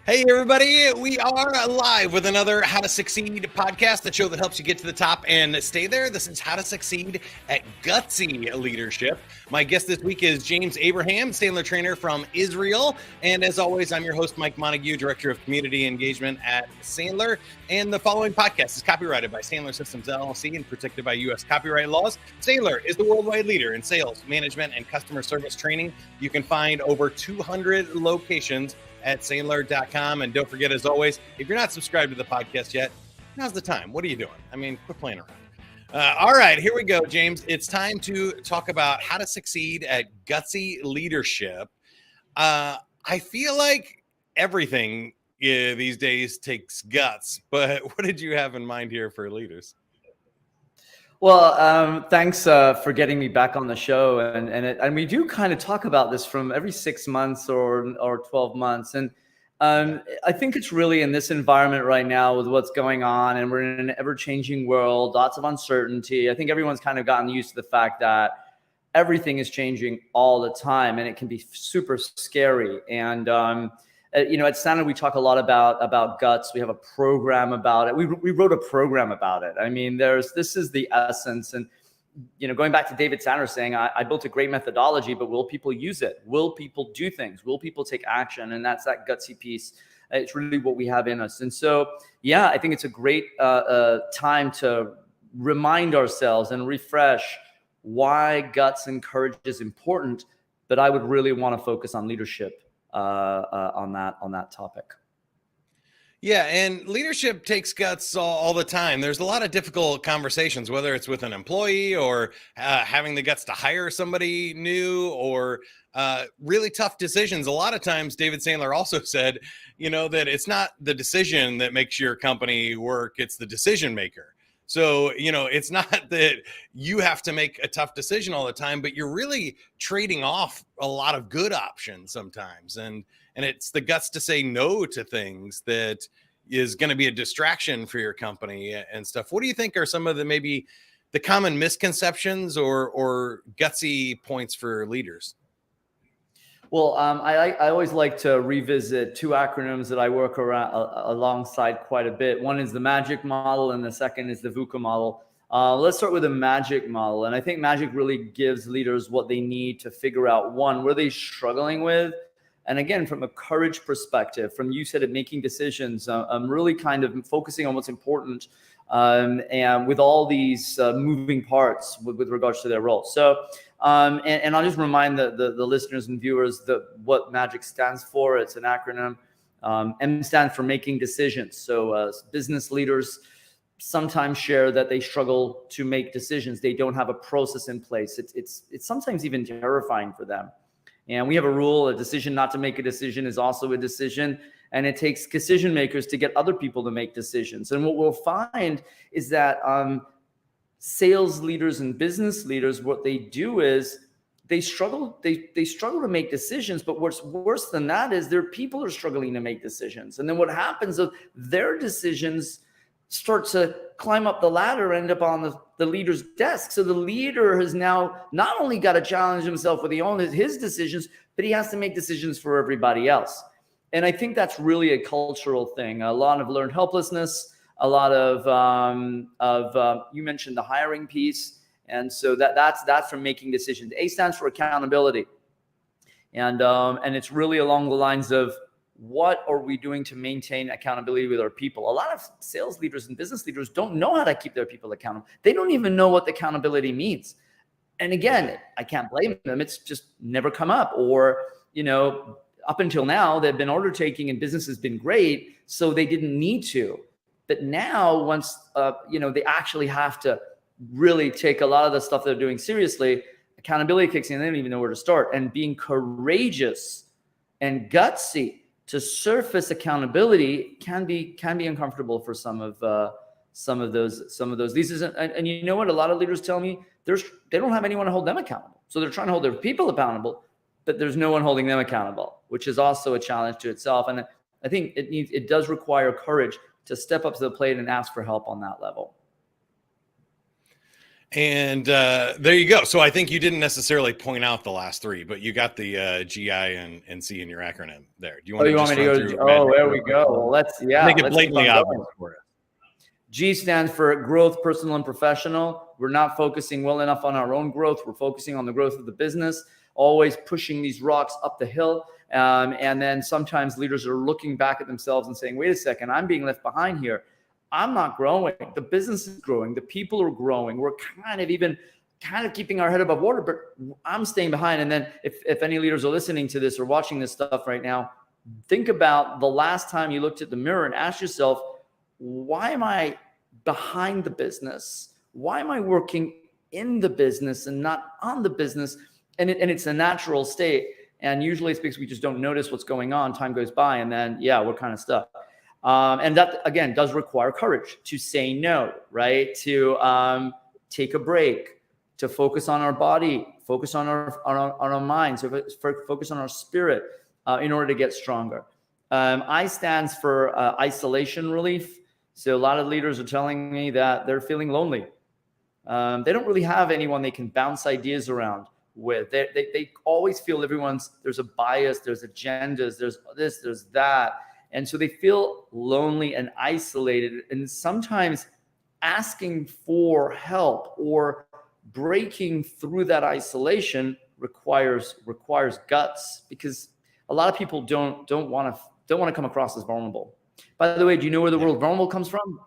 Hey, everybody. We are live with another How to Succeed podcast, the show that helps you get to the top and stay there. This is How to Succeed at Gutsy Leadership. My guest this week is James Abraham, Sandler trainer from Israel. And as always, I'm your host, Mike Montague, Director of Community Engagement at Sandler. And the following podcast is copyrighted by Sandler Systems LLC and protected by U.S. copyright laws. Sandler is the worldwide leader in sales, management, and customer service training. You can find over 200 locations at Sandler.com. And don't forget, as always, if you're not subscribed to the podcast yet, now's the time. What are you doing? I mean, quit playing around. All right, here we go, James. It's time to talk about how to succeed at Gutsy Leadership. I feel like everything these days takes guts, but what did you have in mind here for leaders? Well, thanks for getting me back on the show, and we do kind of talk about this from every 6 months or 12 months, and I think it's really in this environment right now with what's going on, and we're in an ever-changing world, lots of uncertainty. I think everyone's kind of gotten used to the fact that everything is changing all the time, and it can be super scary. And at Sandler, we talk a lot about guts. We have a program about it. We wrote a program about it. I mean, this is the essence. And, going back to David Sandler saying, I built a great methodology, but will people use it? Will people do things? Will people take action? And that's that gutsy piece. It's really what we have in us. And so, yeah, I think it's a great time to remind ourselves and refresh why guts and courage is important. But I would really want to focus on leadership on that topic. Yeah, and leadership takes guts all the time. There's a lot of difficult conversations, whether it's with an employee or having the guts to hire somebody new, or really tough decisions. A lot of times, David Sandler also said, that it's not the decision that makes your company work, it's the decision maker. So, it's not that you have to make a tough decision all the time, but you're really trading off a lot of good options sometimes. And it's the guts to say no to things that is going to be a distraction for your company and stuff. What do you think are some of maybe the common misconceptions or gutsy points for leaders? Well, I always like to revisit two acronyms that I work alongside quite a bit. One is the MAGIC model, and the second is the VUCA model. Let's start with the MAGIC model. And I think MAGIC really gives leaders what they need to figure out, one, what are they struggling with? And again, from a courage perspective, from you said of making decisions, I'm really kind of focusing on what's important and with all these moving parts with regards to their role. So, and I'll just remind the listeners and viewers what MAGIC stands for. It's an acronym. M stands for making decisions. So business leaders sometimes share that they struggle to make decisions. They don't have a process in place. It's sometimes even terrifying for them. And we have a rule: a decision not to make a decision is also a decision. And it takes decision makers to get other people to make decisions. And what we'll find is that sales leaders and business leaders, what they do is they struggle to make decisions. But what's worse than that is their people are struggling to make decisions. And then what happens is their decisions start to climb up the ladder, end up on the leader's desk. So the leader has now not only got to challenge himself with his decisions, but he has to make decisions for everybody else. And I think that's really a cultural thing. A lot of learned helplessness, a lot of you mentioned the hiring piece. And so that's from making decisions. A stands for accountability. And it's really along the lines of, what are we doing to maintain accountability with our people? A lot of sales leaders and business leaders don't know how to keep their people accountable. They don't even know what the accountability means. And again, I can't blame them. It's just never come up. Or, up until now, they've been order taking and business has been great, so they didn't need to. But now, once they actually have to really take a lot of the stuff they're doing seriously, accountability kicks in. They don't even know where to start. And being courageous and gutsy to surface accountability can be uncomfortable for some of those leaders. And you know what? A lot of leaders tell me they don't have anyone to hold them accountable. So they're trying to hold their people accountable, but there's no one holding them accountable, which is also a challenge to itself. And I think it does require courage to step up to the plate and ask for help on that level. And there you go. So I think you didn't necessarily point out the last three, but you got the GI and C in your acronym there. Do you want you want me to go? There we go. Well, let's make it blatantly obvious for us. G stands for growth, personal and professional. We're not focusing well enough on our own growth. We're focusing on the growth of the business, always pushing these rocks up the hill. And then sometimes leaders are looking back at themselves and saying, wait a second, I'm being left behind here. I'm not growing. The business is growing. The people are growing. We're kind of keeping our head above water, but I'm staying behind. And then if any leaders are listening to this or watching this stuff right now, think about the last time you looked at the mirror and ask yourself, why am I behind the business? Why am I working in the business and not on the business? And it's a natural state. And usually it's because we just don't notice what's going on. Time goes by and then, we're kind of stuck. And that, again, does require courage to say no, right? To take a break, to focus on our body, focus on our mind, so focus on our spirit in order to get stronger. I stands for isolation relief. So a lot of leaders are telling me that they're feeling lonely. They don't really have anyone they can bounce ideas around with. They always feel there's a bias, there's agendas, there's this, there's that. And so they feel lonely and isolated, and sometimes asking for help or breaking through that isolation requires guts, because a lot of people don't want to come across as vulnerable. By the way, do you know where the word vulnerable comes from?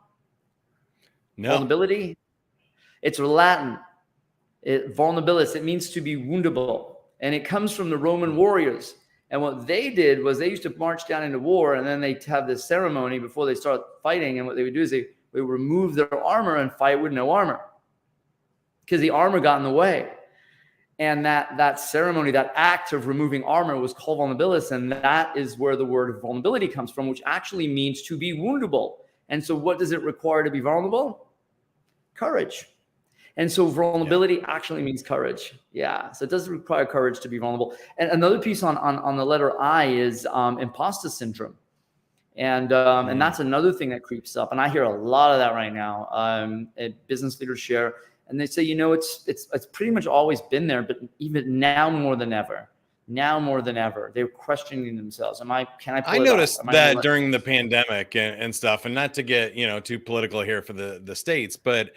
No. Vulnerability. It's Latin. Vulnerabilis. It means to be woundable, and it comes from the Roman warriors. And what they did was they used to march down into war, and then they'd have this ceremony before they start fighting. And what they would do is they would remove their armor and fight with no armor, because the armor got in the way. And that ceremony, that act of removing armor was called vulnerabilis. And that is where the word vulnerability comes from, which actually means to be woundable. And so what does it require to be vulnerable? Courage. And so vulnerability actually means courage. Yeah. So it does require courage to be vulnerable. And another piece on the letter I is imposter syndrome. And that's another thing that creeps up. And I hear a lot of that right now. Business leaders share, and they say, it's pretty much always been there, but even now more than ever. They're questioning themselves. I noticed that during the pandemic and stuff, and not to get, too political here for the States, but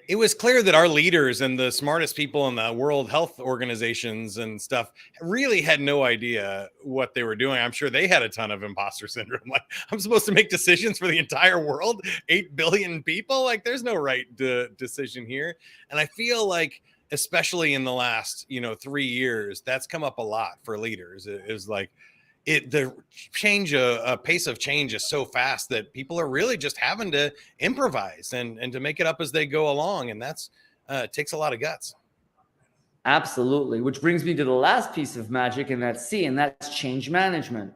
it was clear that our leaders and the smartest people in the World Health Organizations and stuff really had no idea what they were doing. I'm sure they had a ton of imposter syndrome. Like, I'm supposed to make decisions for the entire world, 8 billion people. Like, there's no right decision here. And I feel like, especially in the last, 3 years, that's come up a lot for leaders. It was like, the pace of change is so fast that people are really just having to improvise and to make it up as they go along. And that's takes a lot of guts. Absolutely. Which brings me to the last piece of magic, and that's C, and that's change management.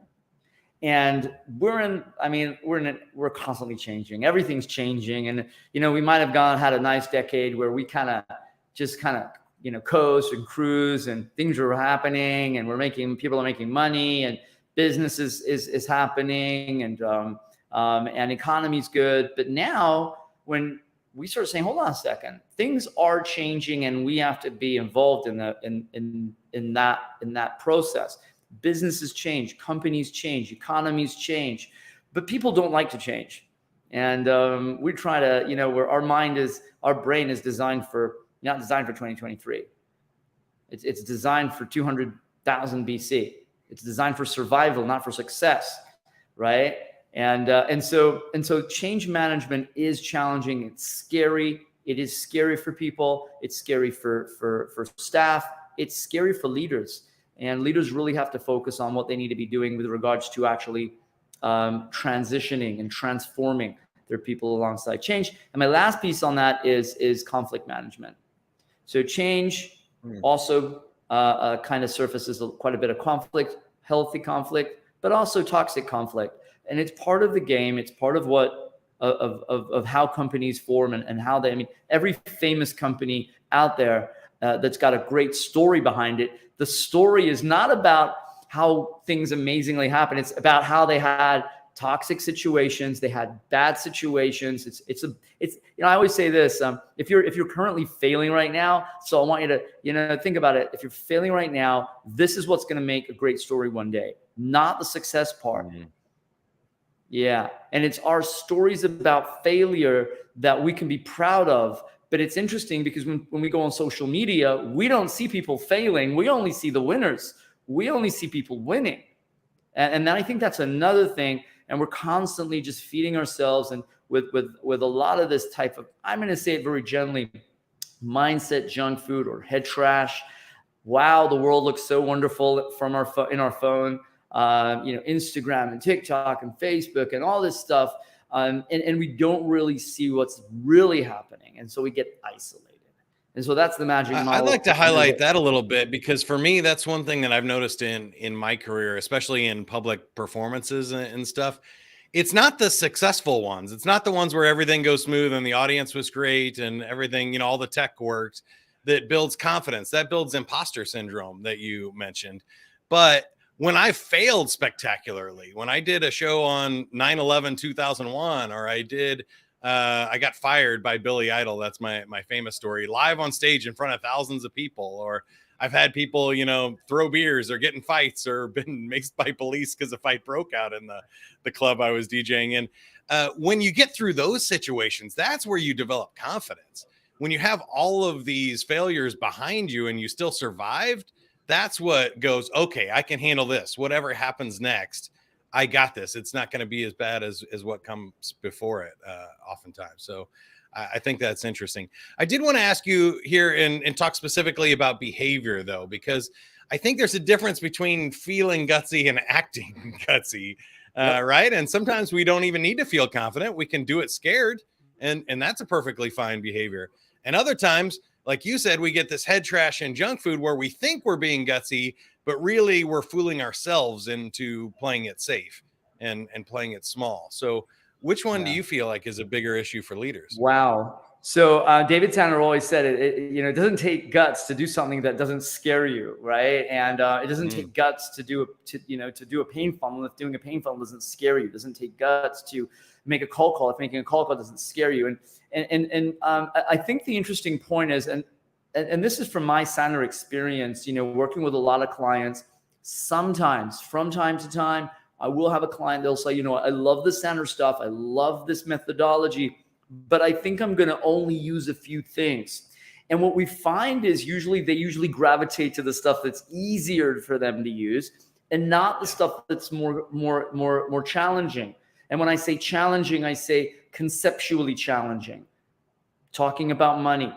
And we're constantly changing. Everything's changing. And, we might have had a nice decade where we kind of coast and cruise, and things are happening, and people are making money, and business is happening, and economy's good. But now when we start saying, hold on a second, things are changing, and we have to be involved in that process. Businesses change, companies change, economies change, but people don't like to change. And we try to, where our brain is not designed for 2023. It's designed for 200,000 BC. It's designed for survival, not for success, right? And so change management is challenging. It's scary. It is scary for people. It's scary for staff. It's scary for leaders. And leaders really have to focus on what they need to be doing with regards to actually transitioning and transforming their people alongside change. And my last piece on that is conflict management. So change also kind of surfaces quite a bit of conflict, healthy conflict, but also toxic conflict. And it's part of the game. It's part of of how companies form and how every famous company out there that's got a great story behind it. The story is not about how things amazingly happen. It's about how they had toxic situations. They had bad situations. It's I always say this, if you're currently failing right now, so I want you to, think about it. If you're failing right now, this is what's going to make a great story one day, not the success part. Mm-hmm. Yeah. And it's our stories about failure that we can be proud of. But it's interesting because when we go on social media, we don't see people failing. We only see the winners. We only see people winning. And then I think that's another thing. And we're constantly just feeding ourselves and with a lot of this type of, I'm going to say it very gently, mindset junk food or head trash. Wow, the world looks so wonderful from in our phone. Instagram and TikTok and Facebook and all this stuff. And we don't really see what's really happening. And so we get isolated. And so that's the magic model. I'd like to highlight that a little bit, because for me, that's one thing that I've noticed in my career, especially in public performances and stuff. It's not the successful ones. It's not the ones where everything goes smooth and the audience was great and everything, all the tech worked, that builds confidence. That builds imposter syndrome that you mentioned. But when I failed spectacularly, when I did a show on 9/11/2001, or I got fired by Billy Idol. That's my famous story, live on stage in front of thousands of people. Or I've had people, throw beers or get in fights or been maced by police because a fight broke out in the club I was DJing in. When you get through those situations, that's where you develop confidence. When you have all of these failures behind you and you still survived, that's what goes, okay, I can handle this. Whatever happens next, I got this. It's not going to be as bad as what comes before it, oftentimes. So I think that's interesting. I did want to ask you here and talk specifically about behavior, though, because I think there's a difference between feeling gutsy and acting gutsy, right? And sometimes we don't even need to feel confident. We can do it scared, and that's a perfectly fine behavior. And other times, like you said, we get this head trash and junk food where we think we're being gutsy, but really we're fooling ourselves into playing it safe and playing it small. So which one do you feel like is a bigger issue for leaders? Wow. So David Sandler always said it doesn't take guts to do something that doesn't scare you, right? And it doesn't take guts to do a pain funnel if doing a pain funnel doesn't scare you. It doesn't take guts to make a cold call if making a cold call doesn't scare you. And I think the interesting point is, and this is from my Sandler experience, working with a lot of clients. Sometimes, from time to time, I will have a client, they'll say, I love the Sandler stuff. I love this methodology, but I think I'm going to only use a few things. And what we find is they usually gravitate to the stuff that's easier for them to use and not the stuff that's more challenging. And when I say challenging, I say conceptually challenging. Talking about money,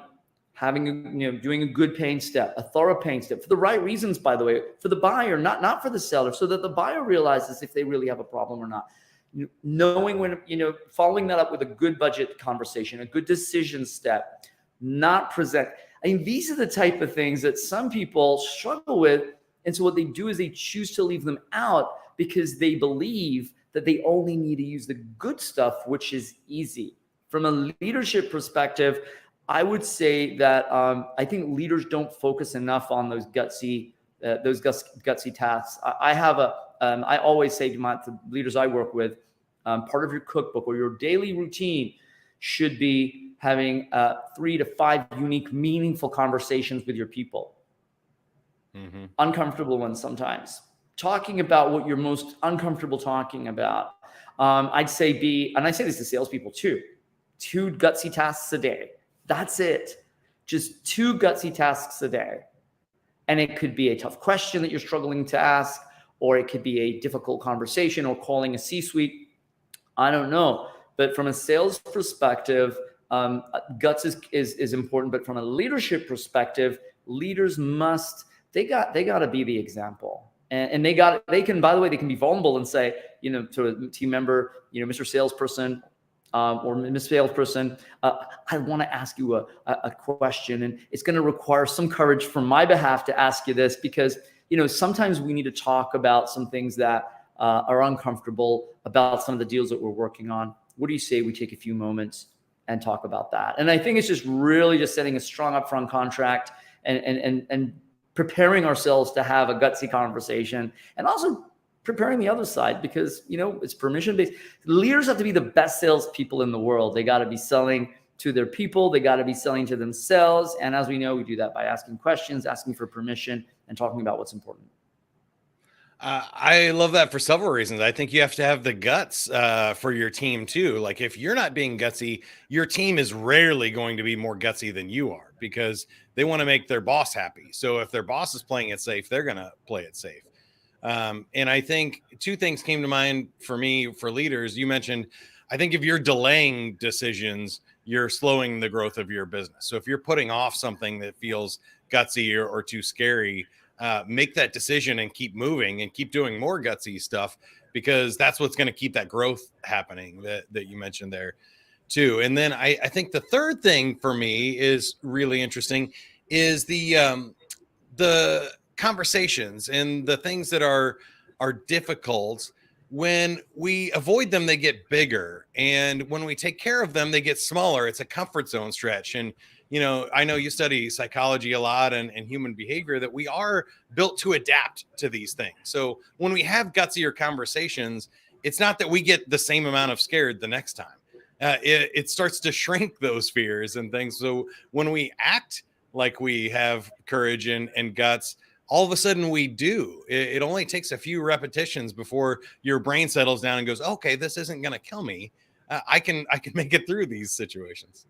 doing a good pain step, a thorough pain step for the right reasons, by the way, for the buyer, not for the seller, so that the buyer realizes if they really have a problem or not. Knowing when, following that up with a good budget conversation, a good decision step, not present. I mean, these are the type of things that some people struggle with. And so what they do is they choose to leave them out because they believe that they only need to use the good stuff, which is easy. From a leadership perspective, I would say that I think leaders don't focus enough on those gutsy tasks. I always say to the leaders I work with, part of your cookbook or your daily routine should be having 3 to 5 unique, meaningful conversations with your people. Mm-hmm. Uncomfortable ones sometimes. Talking about what you're most uncomfortable talking about. I'd say and I say this to salespeople too, 2 gutsy tasks a day. That's it. Just 2 gutsy tasks a day. And it could be a tough question that you're struggling to ask, or it could be a difficult conversation or calling a C-suite. I don't know. But from a sales perspective, guts is important. But from a leadership perspective, leaders they got to be the example. And they can be vulnerable and say, to a team member, Mr. Salesperson, or Miss Salesperson, I want to ask you a question, and it's going to require some courage from my behalf to ask you this, because sometimes we need to talk about some things that are uncomfortable about some of the deals that we're working on. What do you say we take a few moments and talk about that? And I think it's just really just setting a strong upfront contract and preparing ourselves to have a gutsy conversation, and also preparing the other side, because, it's permission based. Leaders have to be the best salespeople in the world. They got to be selling to their people. They got to be selling to themselves. And as we know, we do that by asking questions, asking for permission, and talking about what's important. I love that for several reasons. I think you have to have the guts for your team too. Like if you're not being gutsy, your team is rarely going to be more gutsy than you are, because they want to make their boss happy. So if their boss is playing it safe, they're going to play it safe. And I think two things came to mind for me for leaders. You mentioned, I think if you're delaying decisions, you're slowing the growth of your business. So if you're putting off something that feels gutsy or too scary, make that decision and keep moving and keep doing more gutsy stuff, because that's what's going to keep that growth happening that you mentioned there too. And then I think the third thing for me is really interesting is the conversations and the things that are difficult. When we avoid them, they get bigger. And when we take care of them, they get smaller. It's a comfort zone stretch. And I know you study psychology a lot and human behavior, that we are built to adapt to these things. So when we have gutsier conversations, it's not that we get the same amount of scared the next time. It starts to shrink those fears and things. So when we act like we have courage and guts, all of a sudden we do. It only takes a few repetitions before your brain settles down and goes, okay, this isn't going to kill me. I can make it through these situations.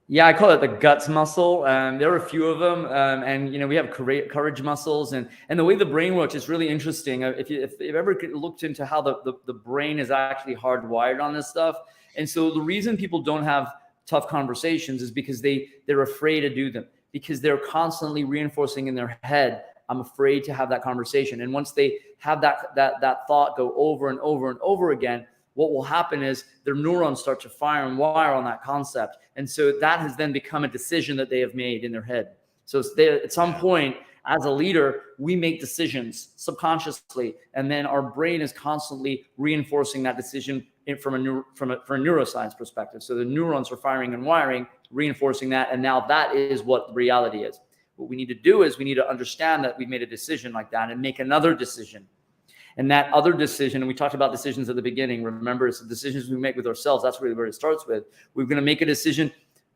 Yeah, I call it the guts muscle. There are a few of them, and we have courage muscles, and the way the brain works is really interesting. If you've ever looked into how the brain is actually hardwired on this stuff, and so the reason people don't have tough conversations is because they're afraid to do them, because they're constantly reinforcing in their head, I'm afraid to have that conversation. And once they have that thought go over and over and over again, what will happen is their neurons start to fire and wire on that concept. And so that has then become a decision that they have made in their head. So at some point, as a leader, we make decisions subconsciously, and then our brain is constantly reinforcing that decision from a neuroscience perspective. So the neurons are firing and wiring, reinforcing that, and now that is what the reality is. What we need to do is we need to understand that we made a decision like that and make another decision. And that other decision, and we talked about decisions at the beginning, remember, it's the decisions we make with ourselves. That's really where it starts with. We're going to make a decision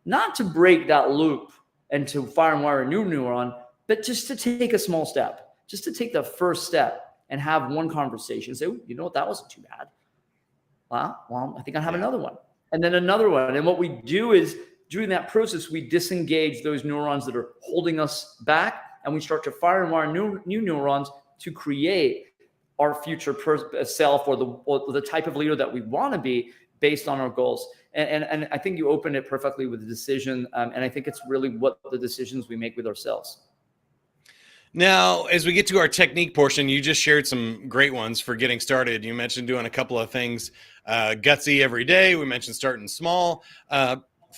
not to break that loop and to fire and wire a new neuron, but just to take a small step, just to take the first step and have one conversation. Say, you know what, that wasn't too bad. Well, I think I have another one. And then another one. And what we do is, during that process, we disengage those neurons that are holding us back, and we start to fire and wire new neurons to create our future self, or the type of leader that we want to be based on our goals. And I think you opened it perfectly with the decision. And I think it's really what the decisions we make with ourselves. Now, as we get to our technique portion, you just shared some great ones for getting started. You mentioned doing a couple of things, gutsy every day. We mentioned starting small.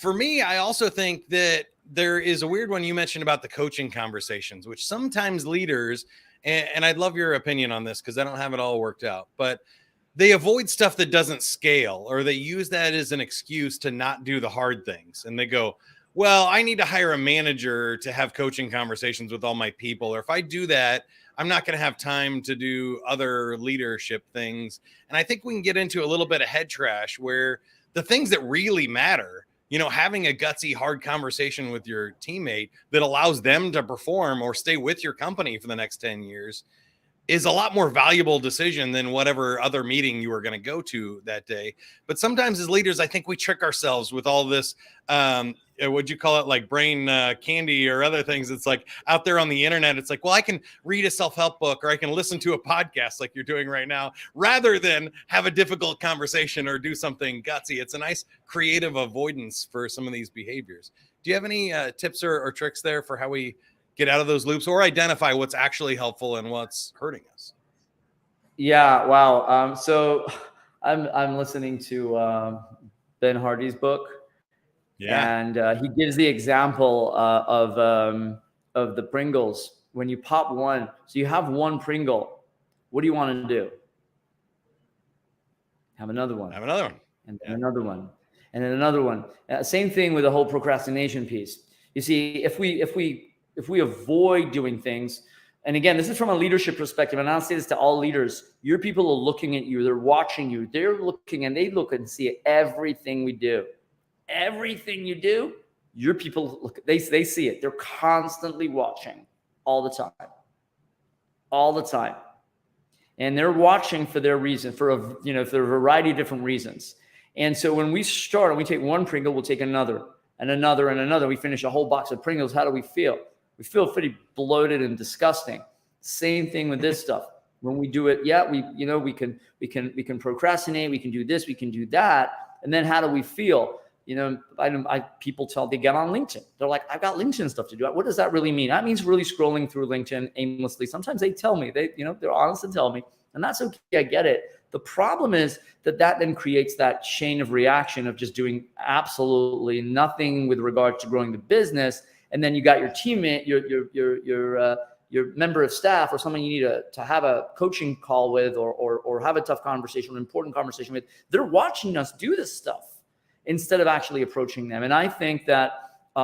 For me, I also think that there is a weird one you mentioned about the coaching conversations, which sometimes leaders, and I'd love your opinion on this because I don't have it all worked out, but they avoid stuff that doesn't scale, or they use that as an excuse to not do the hard things. And they go, well, I need to hire a manager to have coaching conversations with all my people. Or if I do that, I'm not going to have time to do other leadership things. And I think we can get into a little bit of head trash where the things that really matter, having a gutsy, hard conversation with your teammate that allows them to perform or stay with your company for the next 10 years is a lot more valuable decision than whatever other meeting you were going to go to that day. But sometimes as leaders, I think we trick ourselves with all this, what'd you call it? Like brain candy or other things. It's like out there on the internet. It's like, well, I can read a self-help book, or I can listen to a podcast like you're doing right now, rather than have a difficult conversation or do something gutsy. It's a nice creative avoidance for some of these behaviors. Do you have any tips or tricks there for how we get out of those loops, or identify what's actually helpful and what's hurting us? Yeah. Wow. So I'm listening to Ben Hardy's book. Yeah. And he gives the example of the Pringles. When you pop one, so you have one Pringle, what do you want to do? Have another one. Have another one. And then another one. And then another one. Same thing with the whole procrastination piece. You see, if we avoid doing things, And again, this is from a leadership perspective. And I'll say this to all leaders. Your people are looking at you. They're watching you. They're looking, and they look and see everything we do. Everything you do, your people look, they see it. They're constantly watching all the time. All the time. And they're watching for their reason, for a variety of different reasons. And so when we start and we take one Pringle, we'll take another and another and another. We finish a whole box of Pringles. How do we feel? We feel pretty bloated and disgusting. Same thing with this stuff. When we do it, we can procrastinate. We can do this. We can do that. And then how do we feel? People they get on LinkedIn. They're like, I've got LinkedIn stuff to do. What does that really mean? That means really scrolling through LinkedIn aimlessly. Sometimes they tell me, they're honest and tell me, and that's okay. I get it. The problem is that then creates that chain of reaction of just doing absolutely nothing with regard to growing the business. And then you got your teammate, your member of staff, or someone you need to have a coaching call with, or have a tough conversation, an important conversation with. They're watching us do this stuff instead of actually approaching them. And I think that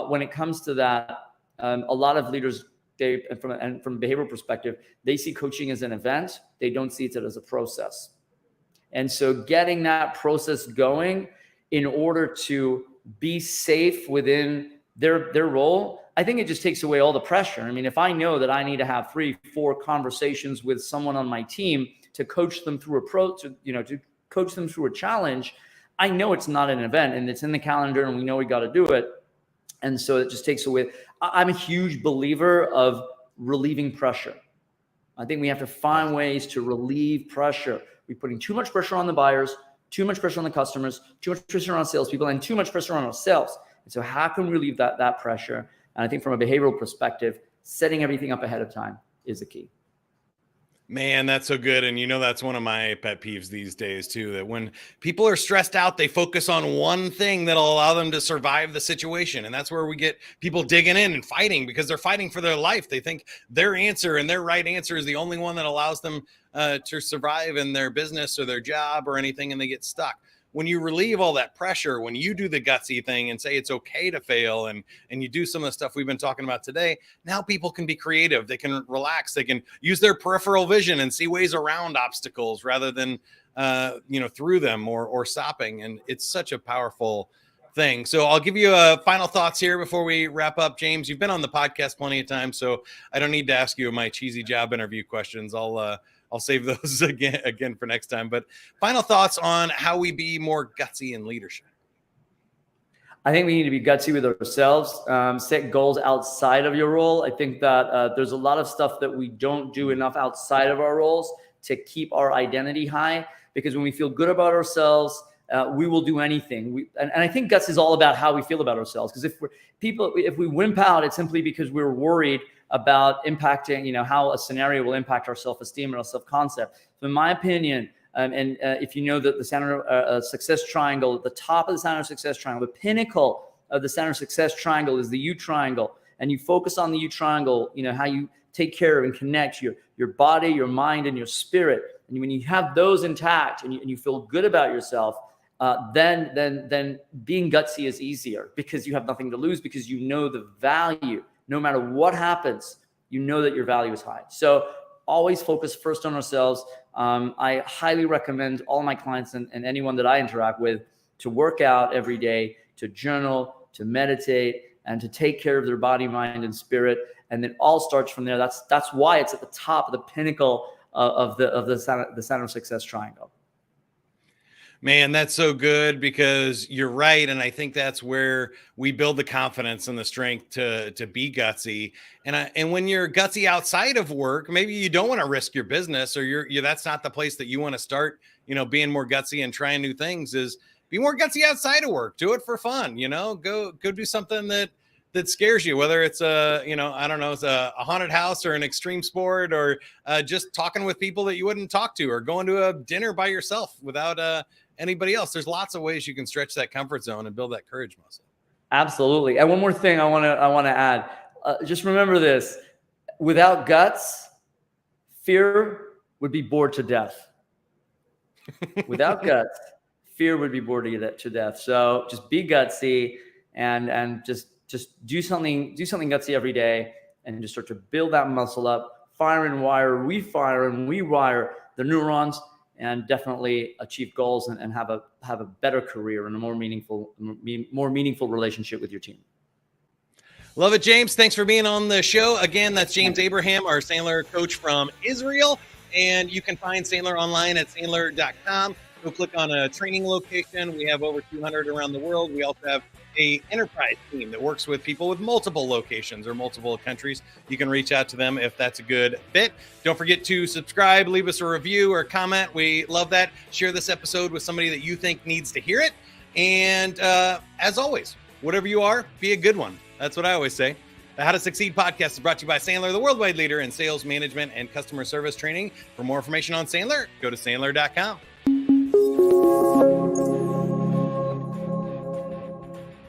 when it comes to that, a lot of leaders, from a behavioral perspective, they see coaching as an event. They don't see it as a process. And so getting that process going in order to be safe within their role, I think it just takes away all the pressure. I mean, if I know that I need to have 3-4 conversations with someone on my team to coach them through to coach them through a challenge, I know it's not an event and it's in the calendar and we know we got to do it. And so it just takes away. I'm a huge believer of relieving pressure. I think we have to find ways to relieve pressure. We're putting too much pressure on the buyers, too much pressure on the customers, too much pressure on salespeople, and too much pressure on ourselves. And so how can we relieve that pressure? And I think from a behavioral perspective, setting everything up ahead of time is the key. Man, that's so good. And that's one of my pet peeves these days too, that when people are stressed out, they focus on one thing that'll allow them to survive the situation. And that's where we get people digging in and fighting, because they're fighting for their life. They think their answer and their right answer is the only one that allows them to survive in their business or their job or anything, and they get stuck. When you relieve all that pressure, when you do the gutsy thing and say it's okay to fail, and you do some of the stuff we've been talking about today, now people can be creative. They can relax. They can use their peripheral vision and see ways around obstacles rather than, through them or stopping. And it's such a powerful thing. So I'll give you final thoughts here before we wrap up. James, you've been on the podcast plenty of times, so I don't need to ask you my cheesy job interview questions. I'll save those again for next time. But final thoughts on how we be more gutsy in leadership. I think we need to be gutsy with ourselves, set goals outside of your role. I think that there's a lot of stuff that we don't do enough outside of our roles to keep our identity high, because when we feel good about ourselves, we will do anything. And I think guts is all about how we feel about ourselves. Because if we wimp out, it's simply because we're worried about impacting, how a scenario will impact our self-esteem and our self-concept. So in my opinion, if you know that the Sandler success triangle, the top of the Sandler success triangle, the pinnacle of the Sandler success triangle is the U triangle. And you focus on the U triangle, how you take care of and connect your body, your mind, and your spirit. And when you have those intact and you feel good about yourself, then being gutsy is easier, because you have nothing to lose, because you know the value. No matter what happens, you know that your value is high. So always focus first on ourselves. I highly recommend all my clients and anyone that I interact with to work out every day, to journal, to meditate, and to take care of their body, mind, and spirit. And it all starts from there. That's why it's at the top of the pinnacle of the Sandler success triangle. Man, that's so good, because you're right. And I think that's where we build the confidence and the strength to be gutsy. And when you're gutsy outside of work, maybe you don't want to risk your business, or that's not the place that you want to start, being more gutsy and trying new things. Is be more gutsy outside of work. Do it for fun, go do something that scares you, whether it's it's a haunted house or an extreme sport, or just talking with people that you wouldn't talk to, or going to a dinner by yourself without anybody else. There's lots of ways you can stretch that comfort zone and build that courage muscle. Absolutely. And one more thing I want to add. Just remember this: without guts, fear would be bored to death. Without guts, fear would be bored to death. So just be gutsy and just do something gutsy every day, and just start to build that muscle up. fire and wire, refire and rewire the neurons, and definitely achieve goals and have a better career and a more meaningful relationship with your team. Love it, James. Thanks for being on the show. Again, that's James Abraham, our Sandler coach from Israel. And you can find Sandler online at sandler.com. Go click on a training location. We have over 200 around the world. We also have an enterprise team that works with people with multiple locations or multiple countries. You can reach out to them if that's a good fit. Don't forget to subscribe, leave us a review or comment. We love that. Share this episode with somebody that you think needs to hear it. And as always, whatever you are, be a good one. That's what I always say. The How to Succeed podcast is brought to you by Sandler, the worldwide leader in sales, management, and customer service training. For more information on Sandler, go to sandler.com.